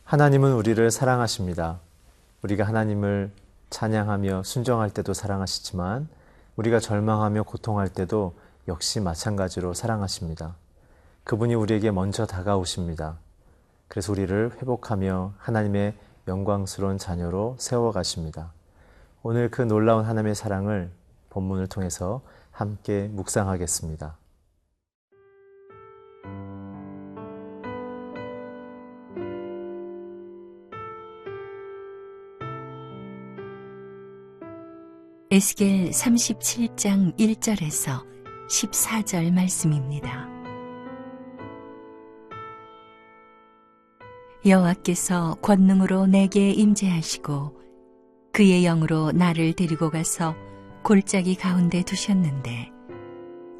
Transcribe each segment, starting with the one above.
하나님은 우리를 사랑하십니다. 우리가 하나님을 찬양하며 순종할 때도 사랑하시지만 우리가 절망하며 고통할 때도 역시 마찬가지로 사랑하십니다. 그분이 우리에게 먼저 다가오십니다. 그래서 우리를 회복하며 하나님의 영광스러운 자녀로 세워가십니다. 오늘 그 놀라운 하나님의 사랑을 본문을 통해서 함께 묵상하겠습니다. 에스겔 37장 1절에서 14절 말씀입니다. 여호와께서 권능으로 내게 임재하시고 그의 영으로 나를 데리고 가서 골짜기 가운데 두셨는데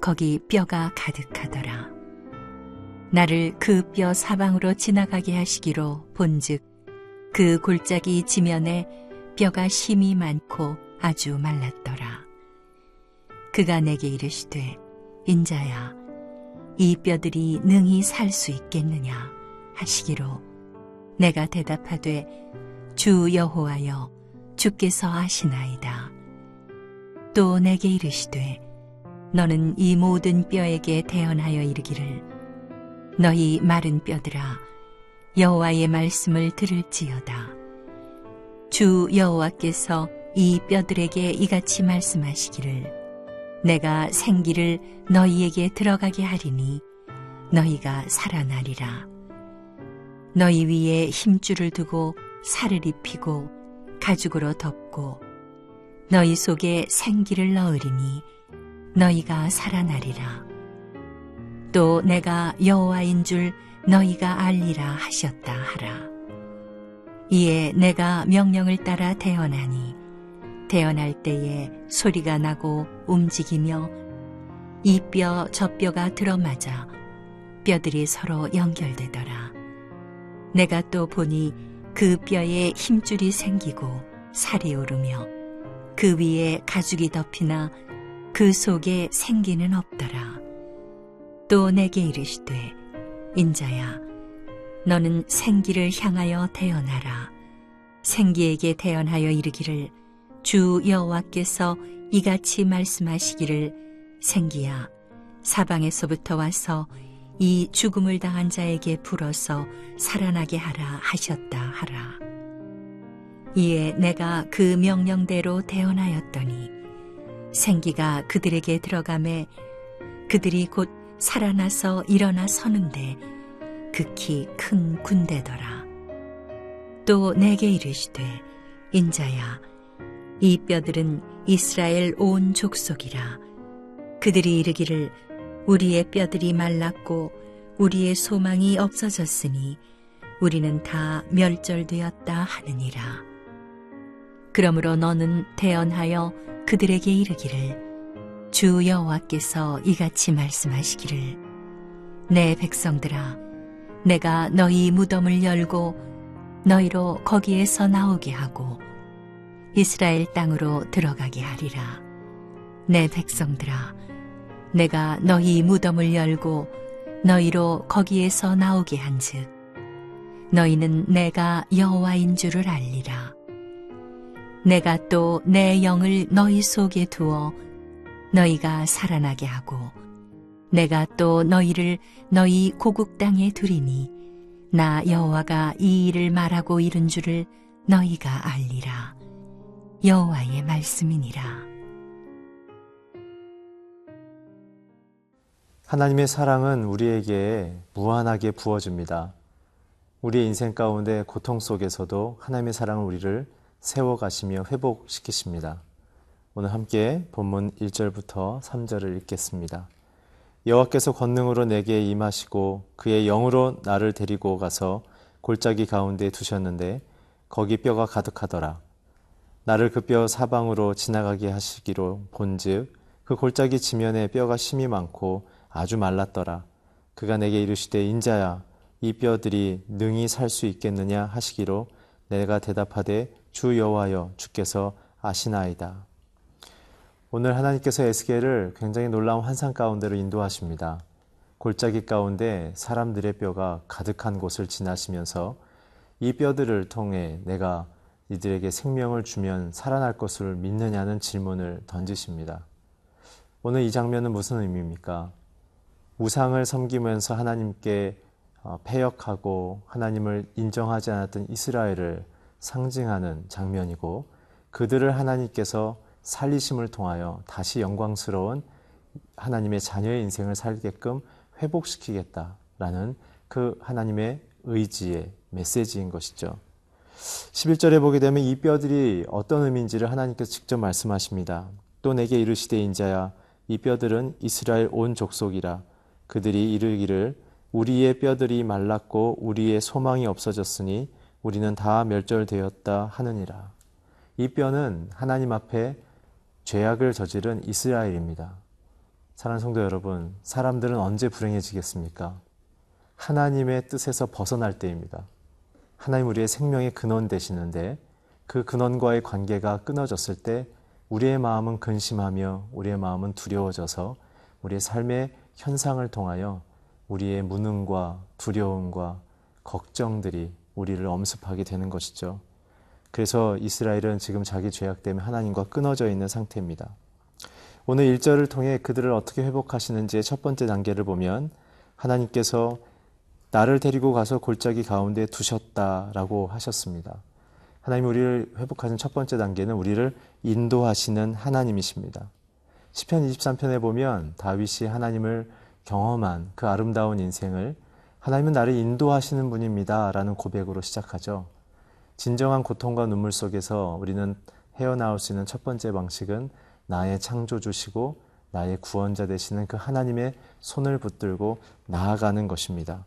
거기 뼈가 가득하더라. 나를 그 뼈 사방으로 지나가게 하시기로 본즉 그 골짜기 지면에 뼈가 심이 많고 아주 말랐더라. 그가 내게 이르시되 인자야 이 뼈들이 능히 살 수 있겠느냐 하시기로 내가 대답하되 주 여호와여 주께서 아시나이다. 또 내게 이르시되 너는 이 모든 뼈에게 대언하여 이르기를 너희 마른 뼈들아 여호와의 말씀을 들을지어다. 주 여호와께서 이 뼈들에게 이같이 말씀하시기를 내가 생기를 너희에게 들어가게 하리니 너희가 살아나리라. 너희 위에 힘줄을 두고 살을 입히고 가죽으로 덮고 너희 속에 생기를 넣으리니 너희가 살아나리라. 또 내가 여호와인 줄 너희가 알리라 하셨다 하라. 이에 내가 명령을 따라 대언하니 대언할 때에 소리가 나고 움직이며 이 뼈 저 뼈가 들어맞아 뼈들이 서로 연결되더라. 내가 또 보니 그 뼈에 힘줄이 생기고 살이 오르며 그 위에 가죽이 덮이나 그 속에 생기는 없더라. 또 내게 이르시되 인자야 너는 생기를 향하여 대언하라. 생기에게 대언하여 이르기를 주 여호와께서 이같이 말씀하시기를 생기야 사방에서부터 와서 이 죽음을 당한 자에게 불어서 살아나게 하라 하셨다 하라. 이에 내가 그 명령대로 대언하였더니 생기가 그들에게 들어가매 그들이 곧 살아나서 일어나 서는데 극히 큰 군대더라. 또 내게 이르시되 인자야 이 뼈들은 이스라엘 온 족속이라. 그들이 이르기를 우리의 뼈들이 말랐고 우리의 소망이 없어졌으니 우리는 다 멸절되었다 하느니라. 그러므로 너는 대언하여 그들에게 이르기를 주 여호와께서 이같이 말씀하시기를 내 백성들아 내가 너희 무덤을 열고 너희로 거기에서 나오게 하고 이스라엘 땅으로 들어가게 하리라. 내 백성들아 내가 너희 무덤을 열고 너희로 거기에서 나오게 한즉 너희는 내가 여호와인 줄을 알리라. 내가 또 내 영을 너희 속에 두어 너희가 살아나게 하고 내가 또 너희를 너희 고국 땅에 두리니 나 여호와가 이 일을 말하고 이룬 줄을 너희가 알리라. 여호와의 말씀이니라. 하나님의 사랑은 우리에게 무한하게 부어줍니다. 우리의 인생 가운데 고통 속에서도 하나님의 사랑은 우리를 세워가시며 회복시키십니다. 오늘 함께 본문 1절부터 3절을 읽겠습니다. 여호와께서 권능으로 내게 임하시고 그의 영으로 나를 데리고 가서 골짜기 가운데 두셨는데 거기 뼈가 가득하더라. 나를 그 뼈 사방으로 지나가게 하시기로 본즉 그 골짜기 지면에 뼈가 심이 많고 아주 말랐더라. 그가 내게 이르시되 인자야 이 뼈들이 능히 살 수 있겠느냐 하시기로 내가 대답하되 주 여호와여 주께서 아시나이다. 오늘 하나님께서 에스겔을 굉장히 놀라운 환상 가운데로 인도하십니다. 골짜기 가운데 사람들의 뼈가 가득한 곳을 지나시면서 이 뼈들을 통해 내가 이들에게 생명을 주면 살아날 것을 믿느냐는 질문을 던지십니다. 오늘 이 장면은 무슨 의미입니까? 우상을 섬기면서 하나님께 패역하고 하나님을 인정하지 않았던 이스라엘을 상징하는 장면이고, 그들을 하나님께서 살리심을 통하여 다시 영광스러운 하나님의 자녀의 인생을 살게끔 회복시키겠다라는 그 하나님의 의지의 메시지인 것이죠. 11절에 보게 되면 이 뼈들이 어떤 의미인지를 하나님께서 직접 말씀하십니다. 또 내게 이르시되 인자야, 이 뼈들은 이스라엘 온 족속이라. 그들이 이르기를 우리의 뼈들이 말랐고 우리의 소망이 없어졌으니 우리는 다 멸절되었다 하느니라. 이 뼈는 하나님 앞에 죄악을 저지른 이스라엘입니다. 사랑하는 성도 여러분, 사람들은 언제 불행해지겠습니까? 하나님의 뜻에서 벗어날 때입니다. 하나님 우리의 생명의 근원 되시는데 그 근원과의 관계가 끊어졌을 때 우리의 마음은 근심하며 우리의 마음은 두려워져서 우리의 삶의 현상을 통하여 우리의 무능과 두려움과 걱정들이 우리를 엄습하게 되는 것이죠. 그래서 이스라엘은 지금 자기 죄악 때문에 하나님과 끊어져 있는 상태입니다. 오늘 1절을 통해 그들을 어떻게 회복하시는지의 첫 번째 단계를 보면 하나님께서 나를 데리고 가서 골짜기 가운데 두셨다라고 하셨습니다. 하나님 우리를 회복하는 첫 번째 단계는 우리를 인도하시는 하나님이십니다. 시편 23편에 보면 다윗이 하나님을 경험한 그 아름다운 인생을 하나님은 나를 인도하시는 분입니다 라는 고백으로 시작하죠. 진정한 고통과 눈물 속에서 우리는 헤어나올 수 있는 첫 번째 방식은 나의 창조주시고 나의 구원자 되시는 그 하나님의 손을 붙들고 나아가는 것입니다.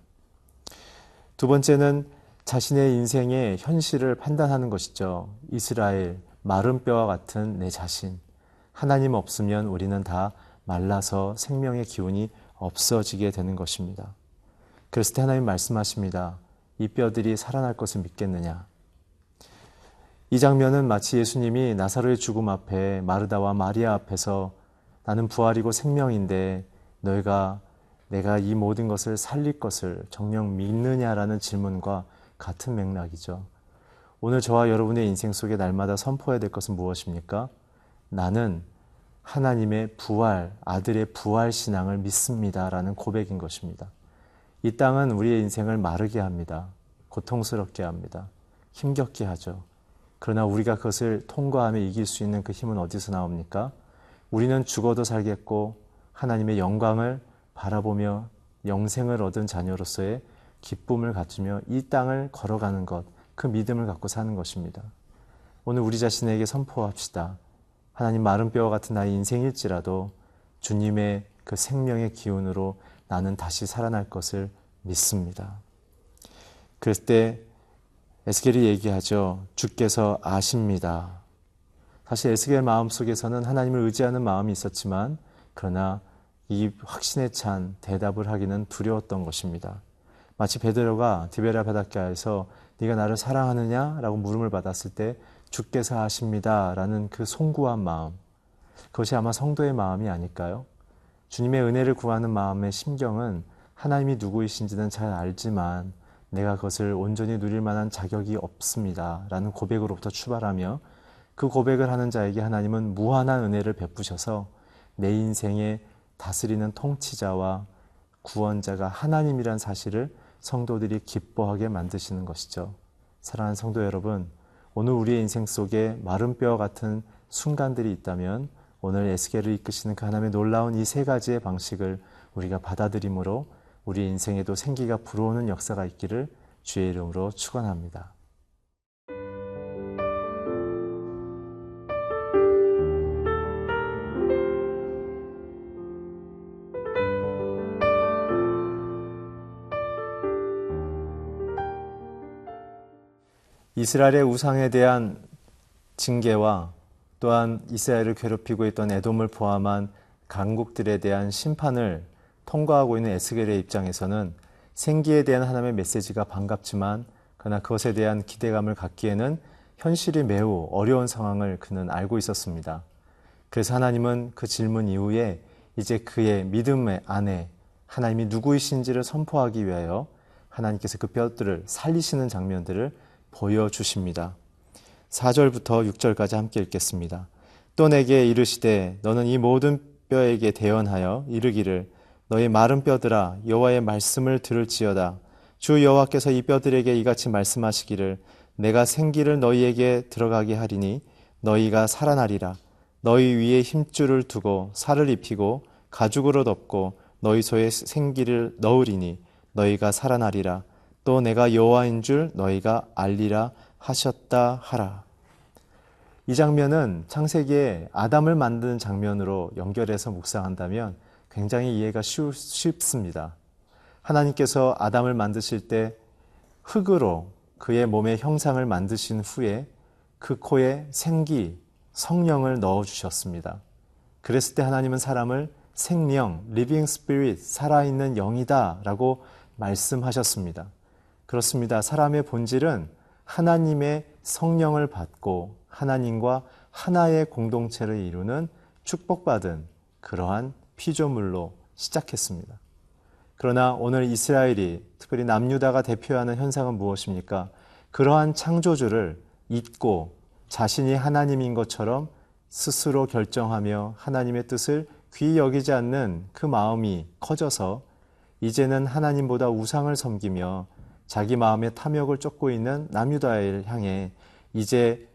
두 번째는 자신의 인생의 현실을 판단하는 것이죠. 이스라엘, 마른 뼈와 같은 내 자신. 하나님 없으면 우리는 다 말라서 생명의 기운이 없어지게 되는 것입니다. 그랬을 때 하나님 말씀하십니다. 이 뼈들이 살아날 것을 믿겠느냐? 이 장면은 마치 예수님이 나사로의 죽음 앞에 마르다와 마리아 앞에서 나는 부활이고 생명인데 너희가 내가 이 모든 것을 살릴 것을 정녕 믿느냐라는 질문과 같은 맥락이죠. 오늘 저와 여러분의 인생 속에 날마다 선포해야 될 것은 무엇입니까? 나는 하나님의 부활, 아들의 부활 신앙을 믿습니다라는 고백인 것입니다. 이 땅은 우리의 인생을 마르게 합니다. 고통스럽게 합니다. 힘겹게 하죠. 그러나 우리가 그것을 통과하며 이길 수 있는 그 힘은 어디서 나옵니까? 우리는 죽어도 살겠고 하나님의 영광을 바라보며 영생을 얻은 자녀로서의 기쁨을 갖추며 이 땅을 걸어가는 것, 그 믿음을 갖고 사는 것입니다. 오늘 우리 자신에게 선포합시다. 하나님 마른 뼈와 같은 나의 인생일지라도 주님의 그 생명의 기운으로 나는 다시 살아날 것을 믿습니다. 그랬을 때 에스겔이 얘기하죠. 주께서 아십니다. 사실 에스겔 마음속에서는 하나님을 의지하는 마음이 있었지만 그러나 이 확신에 찬 대답을 하기는 두려웠던 것입니다. 마치 베드로가 디베랴 바닷가에서 네가 나를 사랑하느냐라고 물음을 받았을 때 주께서 아십니다라는 그 송구한 마음, 그것이 아마 성도의 마음이 아닐까요? 주님의 은혜를 구하는 마음의 심경은 하나님이 누구이신지는 잘 알지만 내가 그것을 온전히 누릴 만한 자격이 없습니다 라는 고백으로부터 출발하며 그 고백을 하는 자에게 하나님은 무한한 은혜를 베푸셔서 내 인생의 다스리는 통치자와 구원자가 하나님이란 사실을 성도들이 기뻐하게 만드시는 것이죠. 사랑하는 성도 여러분, 오늘 우리의 인생 속에 마른 뼈와 같은 순간들이 있다면 오늘 에스겔을 이끄시는 그 하나님의 놀라운 이 세 가지의 방식을 우리가 받아들임으로 우리 인생에도 생기가 불어오는 역사가 있기를 주의 이름으로 축원합니다. 이스라엘의 우상에 대한 징계와 또한 이스라엘을 괴롭히고 있던 에돔을 포함한 강국들에 대한 심판을 통과하고 있는 에스겔의 입장에서는 생기에 대한 하나님의 메시지가 반갑지만 그러나 그것에 대한 기대감을 갖기에는 현실이 매우 어려운 상황을 그는 알고 있었습니다. 그래서 하나님은 그 질문 이후에 이제 그의 믿음의 안에 하나님이 누구이신지를 선포하기 위하여 하나님께서 그 뼈들을 살리시는 장면들을 보여주십니다. 4절부터 6절까지 함께 읽겠습니다. 또 내게 이르시되 너는 이 모든 뼈에게 대언하여 이르기를 너희 마른 뼈들아 여호와의 말씀을 들을지어다. 주 여호와께서 이 뼈들에게 이같이 말씀하시기를 내가 생기를 너희에게 들어가게 하리니 너희가 살아나리라. 너희 위에 힘줄을 두고 살을 입히고 가죽으로 덮고 너희 소에 생기를 넣으리니 너희가 살아나리라. 또 내가 여호와인 줄 너희가 알리라 하셨다 하라. 이 장면은 창세기에 아담을 만드는 장면으로 연결해서 묵상한다면 굉장히 이해가 쉽습니다. 하나님께서 아담을 만드실 때 흙으로 그의 몸의 형상을 만드신 후에 그 코에 생기, 성령을 넣어주셨습니다. 그랬을 때 하나님은 사람을 생명, living spirit, 살아있는 영이다 라고 말씀하셨습니다. 그렇습니다. 사람의 본질은 하나님의 성령을 받고 하나님과 하나의 공동체를 이루는 축복받은 그러한 피조물로 시작했습니다. 그러나 오늘 이스라엘이 특별히 남유다가 대표하는 현상은 무엇입니까? 그러한 창조주를 잊고 자신이 하나님인 것처럼 스스로 결정하며 하나님의 뜻을 귀히 여기지 않는 그 마음이 커져서 이제는 하나님보다 우상을 섬기며 자기 마음의 탐욕을 쫓고 있는 남유다를 향해 이제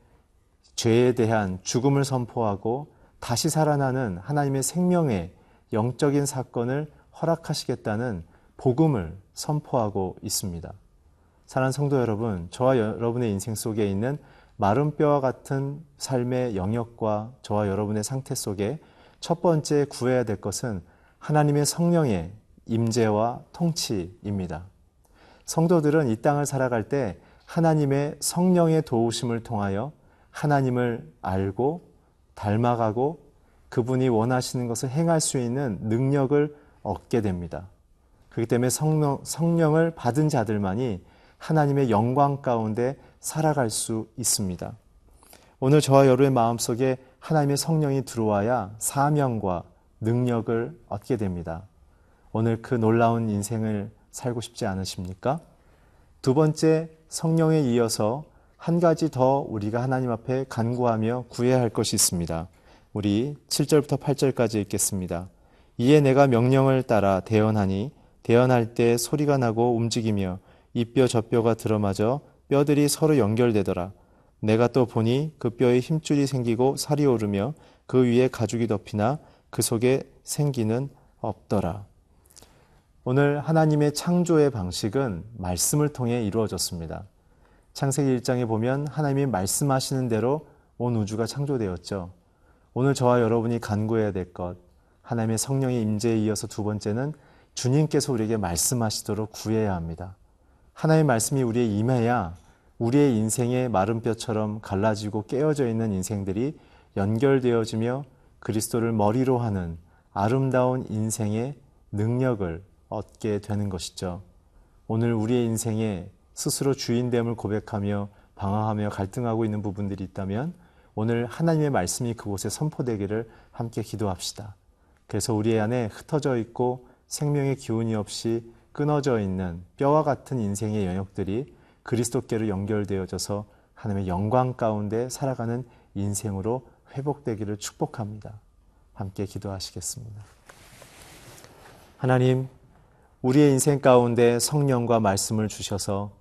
죄에 대한 죽음을 선포하고 다시 살아나는 하나님의 생명의 영적인 사건을 허락하시겠다는 복음을 선포하고 있습니다. 사랑하는 성도 여러분, 저와 여러분의 인생 속에 있는 마른 뼈와 같은 삶의 영역과 저와 여러분의 상태 속에 첫 번째 구해야 될 것은 하나님의 성령의 임재와 통치입니다. 성도들은 이 땅을 살아갈 때 하나님의 성령의 도우심을 통하여 하나님을 알고 닮아가고 그분이 원하시는 것을 행할 수 있는 능력을 얻게 됩니다. 그렇기 때문에 성령을 받은 자들만이 하나님의 영광 가운데 살아갈 수 있습니다. 오늘 저와 여러분의 마음속에 하나님의 성령이 들어와야 사명과 능력을 얻게 됩니다. 오늘 그 놀라운 인생을 살고 싶지 않으십니까? 두 번째, 성령에 이어서 한 가지 더 우리가 하나님 앞에 간구하며 구해야 할 것이 있습니다. 우리 7절부터 8절까지 읽겠습니다. 이에 내가 명령을 따라 대언하니 대언할 때 소리가 나고 움직이며 이 뼈 저 뼈가 들어맞아 뼈들이 서로 연결되더라. 내가 또 보니 그 뼈에 힘줄이 생기고 살이 오르며 그 위에 가죽이 덮이나 그 속에 생기는 없더라. 오늘 하나님의 창조의 방식은 말씀을 통해 이루어졌습니다. 창세기 1장에 보면 하나님이 말씀하시는 대로 온 우주가 창조되었죠. 오늘 저와 여러분이 간구해야 될 것, 하나님의 성령의 임재에 이어서 두 번째는 주님께서 우리에게 말씀하시도록 구해야 합니다. 하나님의 말씀이 우리에 임해야 우리의 인생의 마른 뼈처럼 갈라지고 깨어져 있는 인생들이 연결되어지며 그리스도를 머리로 하는 아름다운 인생의 능력을 얻게 되는 것이죠. 오늘 우리의 인생에 스스로 주인됨을 고백하며 방황하며 갈등하고 있는 부분들이 있다면 오늘 하나님의 말씀이 그곳에 선포되기를 함께 기도합시다. 그래서 우리 안에 흩어져 있고 생명의 기운이 없이 끊어져 있는 뼈와 같은 인생의 영역들이 그리스도께로 연결되어져서 하나님의 영광 가운데 살아가는 인생으로 회복되기를 축복합니다. 함께 기도하시겠습니다. 하나님, 우리의 인생 가운데 성령과 말씀을 주셔서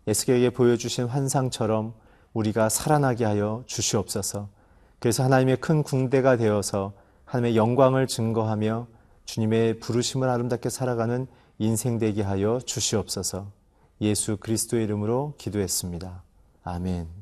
에스겔에게 보여주신 환상처럼 우리가 살아나게 하여 주시옵소서. 그래서 하나님의 큰 궁대가 되어서 하나님의 영광을 증거하며 주님의 부르심을 아름답게 살아가는 인생 되게 하여 주시옵소서. 예수 그리스도의 이름으로 기도했습니다. 아멘.